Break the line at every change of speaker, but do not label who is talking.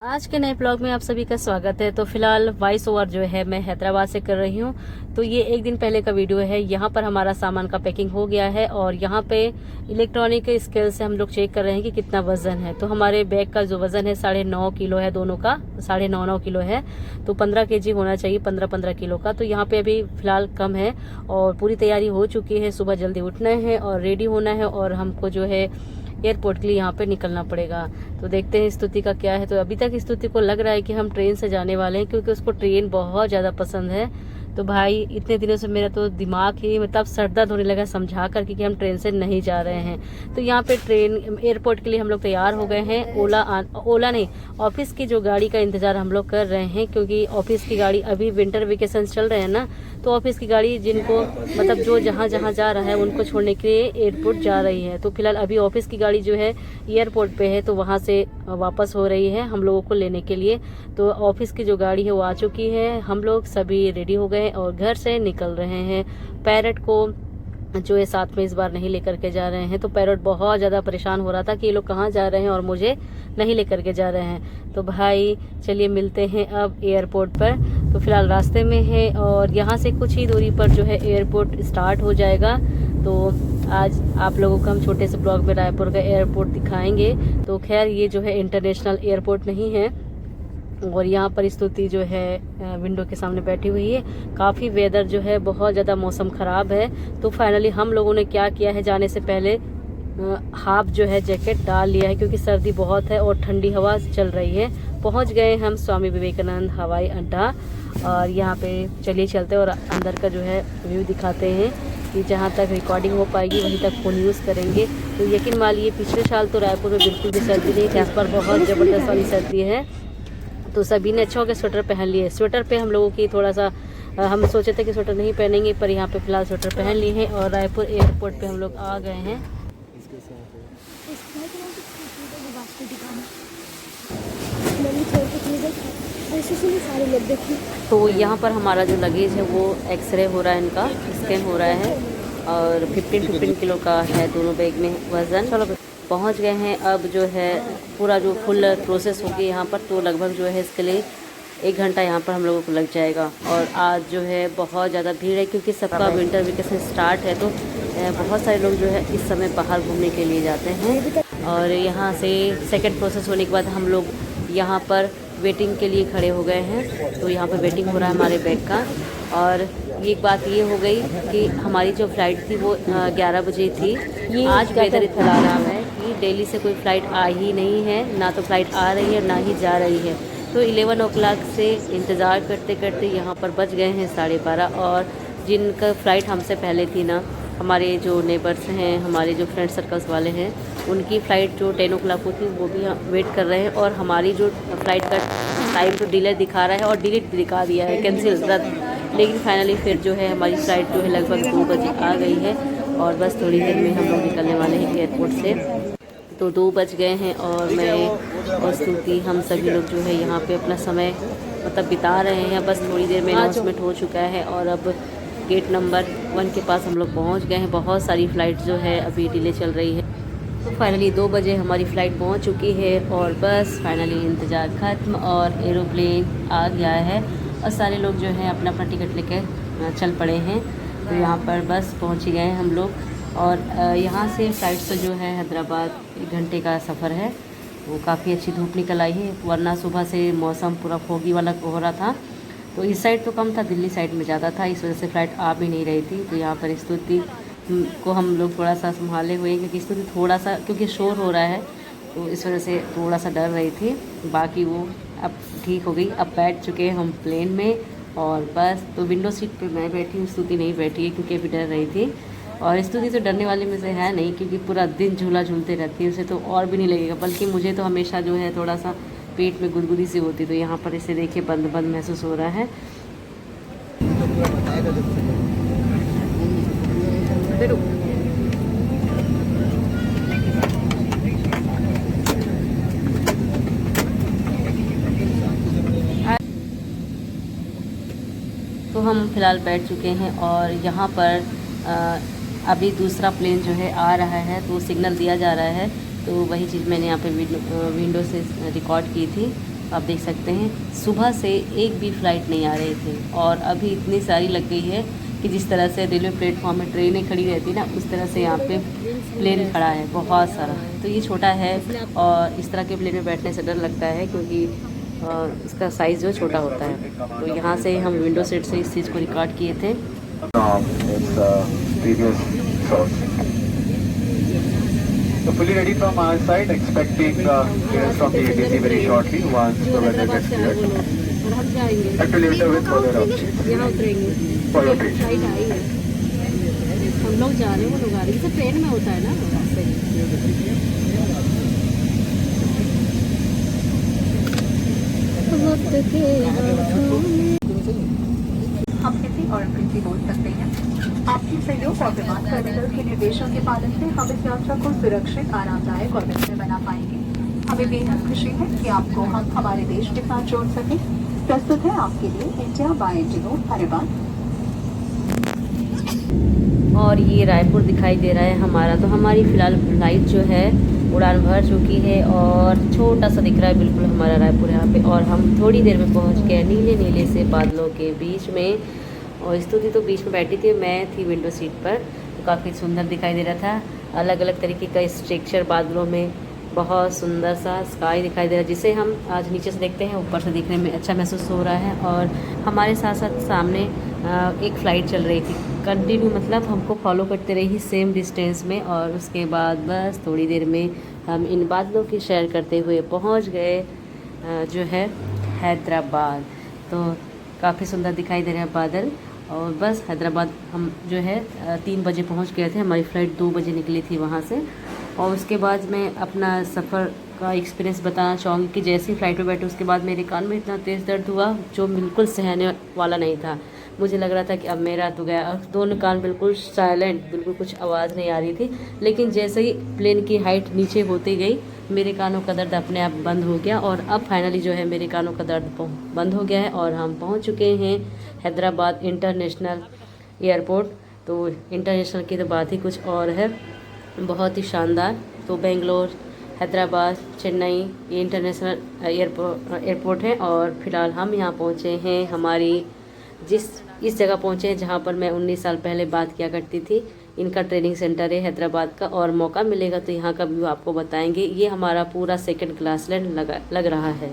आज के नए ब्लॉग में आप सभी का स्वागत है। तो फिलहाल वॉइस ओवर जो है मैं हैदराबाद से कर रही हूँ। तो ये एक दिन पहले का वीडियो है। यहाँ पर हमारा सामान का पैकिंग हो गया है और यहाँ पे इलेक्ट्रॉनिक स्केल से हम लोग चेक कर रहे हैं कि कितना वजन है। तो हमारे बैग का जो वजन है 9.5 किलो है, दोनों का 9.5 किलो है। तो 15 kg होना चाहिए, 15 किलो का। तो यहाँ पे अभी फिलहाल कम है और पूरी तैयारी हो चुकी है। सुबह जल्दी उठना है और रेडी होना है और हमको जो है एयरपोर्ट के लिए यहाँ पे निकलना पड़ेगा। तो देखते हैं स्तुति का क्या है। तो अभी तक स्तुति को लग रहा है कि हम ट्रेन से जाने वाले हैं, क्योंकि उसको ट्रेन बहुत ज़्यादा पसंद है। तो भाई इतने दिनों से मेरा तो दिमाग ही मतलब सर दर्द होने लगा समझा कर कि हम ट्रेन से नहीं जा रहे हैं। तो यहाँ पे ट्रेन एयरपोर्ट के लिए हम लोग तैयार हो गए हैं। ओला नहीं, ऑफिस की जो गाड़ी का इंतज़ार हम लोग कर रहे हैं, क्योंकि ऑफिस की गाड़ी अभी विंटर वेकेशन चल रहे हैं ना। तो ऑफिस की गाड़ी जिनको मतलब जो जहाँ जहाँ जा रहा है उनको छोड़ने के लिए एयरपोर्ट जा रही है। तो फिलहाल अभी ऑफिस की गाड़ी जो है एयरपोर्ट पे है, तो वहाँ से वापस हो रही है हम लोगों को लेने के लिए। तो ऑफिस की जो गाड़ी है वो आ चुकी है। हम लोग सभी रेडी हो गए और घर से निकल रहे हैं। पैरट को जो है साथ में इस बार नहीं लेकर के जा रहे हैं। तो पैरट बहुत ज़्यादा परेशान हो रहा था कि ये लोग कहाँ जा रहे हैं और मुझे नहीं लेकर के जा रहे हैं। तो भाई चलिए मिलते हैं अब एयरपोर्ट पर। तो फिलहाल रास्ते में है और यहाँ से कुछ ही दूरी पर जो है एयरपोर्ट स्टार्ट हो जाएगा। तो आज आप लोगों को हम छोटे से ब्लॉग में रायपुर का एयरपोर्ट दिखाएंगे। तो खैर ये जो है इंटरनेशनल एयरपोर्ट नहीं है। और यहाँ पर स्तुति जो है विंडो के सामने बैठी हुई है। काफ़ी वेदर जो है बहुत ज़्यादा मौसम ख़राब है। तो फाइनली हम लोगों ने क्या किया है, जाने से पहले हाफ जो है जैकेट डाल लिया है, क्योंकि सर्दी बहुत है और ठंडी हवा चल रही है। पहुँच गए हम स्वामी विवेकानंद हवाई अड्डा और यहाँ पे चलिए चलते हैं और अंदर का जो है व्यू दिखाते हैं कि जहाँ तक रिकॉर्डिंग हो पाएगी वहीं तक फ़ोन यूज़ करेंगे। तो यकीन मानिए पिछले साल तो रायपुर में बिल्कुल भी सर्दी नहीं थी, इस पर बहुत ज़बरदस्त वाली सर्दी है। तो सभी ने अच्छा हो गया स्वेटर पहन लिए। स्वेटर पे हम लोगों की थोड़ा सा हम सोचे थे कि स्वेटर नहीं पहनेंगे, पर यहाँ पे फिलहाल स्वेटर पहन लिए हैं और रायपुर एयरपोर्ट पे हम लोग आ गए हैं। तो यहाँ पर हमारा जो लगेज है वो एक्सरे हो रहा है, इनका स्कैन हो रहा है और 15 किलो का है दोनों बैग में वज़न। चलो पहुँच गए हैं। अब जो है पूरा जो फुल प्रोसेस होगी यहाँ पर, तो लगभग जो है इसके लिए 1 घंटा यहाँ पर हम लोगों को लग जाएगा। और आज जो है बहुत ज़्यादा भीड़ है, क्योंकि सबका विंटर वेकेशन स्टार्ट है। तो बहुत सारे लोग जो है इस समय बाहर घूमने के लिए जाते हैं। और यहाँ से सेकंड प्रोसेस होने के बाद हम लोग यहाँ पर वेटिंग के लिए खड़े हो गए हैं। तो यहाँ पर वेटिंग हो रहा है हमारे बैग का। और एक बात ये हो गई कि हमारी जो फ़्लाइट थी वो 11 बजे थी। आज वेदर इतना ख़राब है कि दिल्ली से कोई फ़्लाइट आ ही नहीं है, ना तो फ़्लाइट आ रही है ना ही जा रही है। तो 11 o'clock से इंतज़ार करते करते यहाँ पर बज गए हैं 12:30। और जिनका फ़्लाइट हमसे पहले थी ना, हमारे जो नेबर्स हैं, हमारे जो फ्रेंड सर्कल्स वाले हैं, उनकी फ़्लाइट जो 10 o'clock को थी वो भी वेट कर रहे हैं। और हमारी जो फ़्लाइट का टाइम तो डिले दिखा रहा है और डिलीट दिखा दिया है, कैंसिल रद्द। लेकिन फाइनली फिर जो है हमारी फ़्लाइट जो है लगभग 2 बजे आ गई है और बस थोड़ी देर में हम लोग निकलने वाले हैं एयरपोर्ट से। तो 2 बज गए हैं और मैं और स्तुति हम सभी लोग जो है यहाँ पे अपना समय मतलब बिता रहे हैं। बस थोड़ी देर में अनाउंसमेंट हो चुका है और अब गेट नंबर 1 के पास हम लोग पहुँच गए हैं। बहुत सारी फ़्लाइट जो है अभी डिले चल रही है। तो फाइनली 2 बजे हमारी फ़्लाइट पहुंच चुकी है और बस फाइनली इंतज़ार ख़त्म और एरोप्लेन आ गया है और सारे लोग जो हैं अपना अपना टिकट लेकर चल पड़े हैं। तो यहाँ पर बस पहुंच ही गए हैं हम लोग। और यहाँ से फ़्लाइट से जो है हैदराबाद 1 घंटे का सफ़र है। वो काफ़ी अच्छी धूप निकल आई है, वरना सुबह से मौसम पूरा फोगी वाला हो रहा था। तो इस साइड तो कम था, दिल्ली साइड में ज़्यादा था, इस वजह से फ़्लाइट आ भी नहीं रही थी। तो यहाँ पर स्तुति को हम लोग थोड़ा सा संभाले हुए, क्योंकि स्तुति थोड़ा सा क्योंकि शोर हो रहा है तो इस वजह से थोड़ा सा डर रही थी। बाकी वो अब ठीक हो गई। अब बैठ चुके हैं हम प्लेन में और बस। तो विंडो सीट पे मैं बैठी हूँ, स्तुति नहीं बैठी है क्योंकि अभी डर रही थी। और स्तुति तो डरने वाले में से है नहीं, क्योंकि पूरा दिन झूला झूलते रहती है, उसे तो और भी नहीं लगेगा। बल्कि मुझे तो हमेशा जो है थोड़ा सा पेट में गुदगुदी सी होती। तो यहाँ पर इसे देखिए बंद बंद महसूस हो रहा है। तो हम फ़िलहाल बैठ चुके हैं और यहाँ पर अभी दूसरा प्लेन जो है आ रहा है, तो सिग्नल दिया जा रहा है। तो वही चीज़ मैंने यहाँ पे विंडो से रिकॉर्ड की थी। आप देख सकते हैं सुबह से एक भी फ़्लाइट नहीं आ रहे थे और अभी इतनी सारी लग गई है कि जिस तरह से रेलवे प्लेटफॉर्म में ट्रेनें खड़ी रहती ना, उस तरह से यहाँ पे प्लेन खड़ा है बहुत सारा। तो ये छोटा है और इस तरह के प्लेन में बैठने से डर लगता है क्योंकि इसका साइज़ जो छोटा होता है। तो यहाँ से हम विंडो सीट से इस चीज़ को रिकॉर्ड किए थे।
So fully ready from our side, expecting clearance from the ATC very shortly once the weather gets cleared. And to later with further updates
यहाँ उतरेंगे
for your patience.
Flight I है, हम लोग जा रहे हैं, वो लोग आ रहे हैं। जैसे ट्रेन में होता है ना
हम हिंदी और अंग्रेजी बोल सकते हैं। आपके सहयोग और विमान टर्मिनल के निर्देशों के पालन से हम इस यात्रा को सुरक्षित, आरामदायक और बेहतर बना पाएंगे। हमें बेहद खुशी है कि आपको हम हमारे देश के साथ जोड़ सके। प्रस्तुत है आपके लिए इंडिया बाय इंडिगो। धन्यवाद।
और ये रायपुर दिखाई दे रहा है हमारा। तो हमारी फ़िलहाल फ्लाइट जो है उड़ान भर चुकी है और छोटा सा दिख रहा है बिल्कुल हमारा रायपुर यहाँ पे। और हम थोड़ी देर में पहुँच गए नीले नीले से बादलों के बीच में। और स्तुति तो बीच में बैठी थी, मैं थी विंडो सीट पर। तो काफ़ी सुंदर दिखाई दे रहा था, अलग अलग तरीके का स्ट्रक्चर बादलों में, बहुत सुंदर सा स्काई दिखाई दे रहा है जिसे हम आज नीचे से देखते हैं, ऊपर से देखने में अच्छा महसूस हो रहा है। और हमारे साथ साथ सामने एक फ़्लाइट चल रही थी कंटिन्यू, मतलब हमको फॉलो करते रही सेम डिस्टेंस में। और उसके बाद बस थोड़ी देर में हम इन बादलों की सैर करते हुए पहुंच गए जो है हैदराबाद। तो काफ़ी सुंदर दिखाई दे रहे हैं बादल। और बस हैदराबाद हम जो है 3 बजे पहुंच गए थे, हमारी फ़्लाइट 2 बजे निकली थी वहां से। और उसके बाद मैं अपना सफ़र का एक्सपीरियंस बताना चाहूँगी कि जैसे ही फ़्लाइट में बैठे उसके बाद मेरे कान में इतना तेज़ दर्द हुआ जो बिल्कुल सहने वाला नहीं था। मुझे लग रहा था कि अब मेरा तो गया। और दोनों कान बिल्कुल साइलेंट, बिल्कुल कुछ आवाज़ नहीं आ रही थी। लेकिन जैसे ही प्लेन की हाइट नीचे होती गई मेरे कानों का दर्द अपने आप बंद हो गया। और अब फाइनली जो है मेरे कानों का दर्द बंद हो गया है और हम पहुंच चुके हैं हैदराबाद इंटरनेशनल एयरपोर्ट। तो इंटरनेशनल की तो बात ही कुछ और है, बहुत ही शानदार। तो बेंगलोर, हैदराबाद, चेन्नई ये इंटरनेशनल एयरपोर्ट है। और फ़िलहाल हम यहाँ पहुँचे हैं हमारी इस जगह पहुँचे हैं जहाँ पर मैं 19 साल पहले बात किया करती थी। इनका ट्रेनिंग सेंटर है हैदराबाद का, और मौका मिलेगा तो यहाँ का व्यू आपको बताएंगे। ये हमारा पूरा सेकंड क्लास लैंड लग रहा है।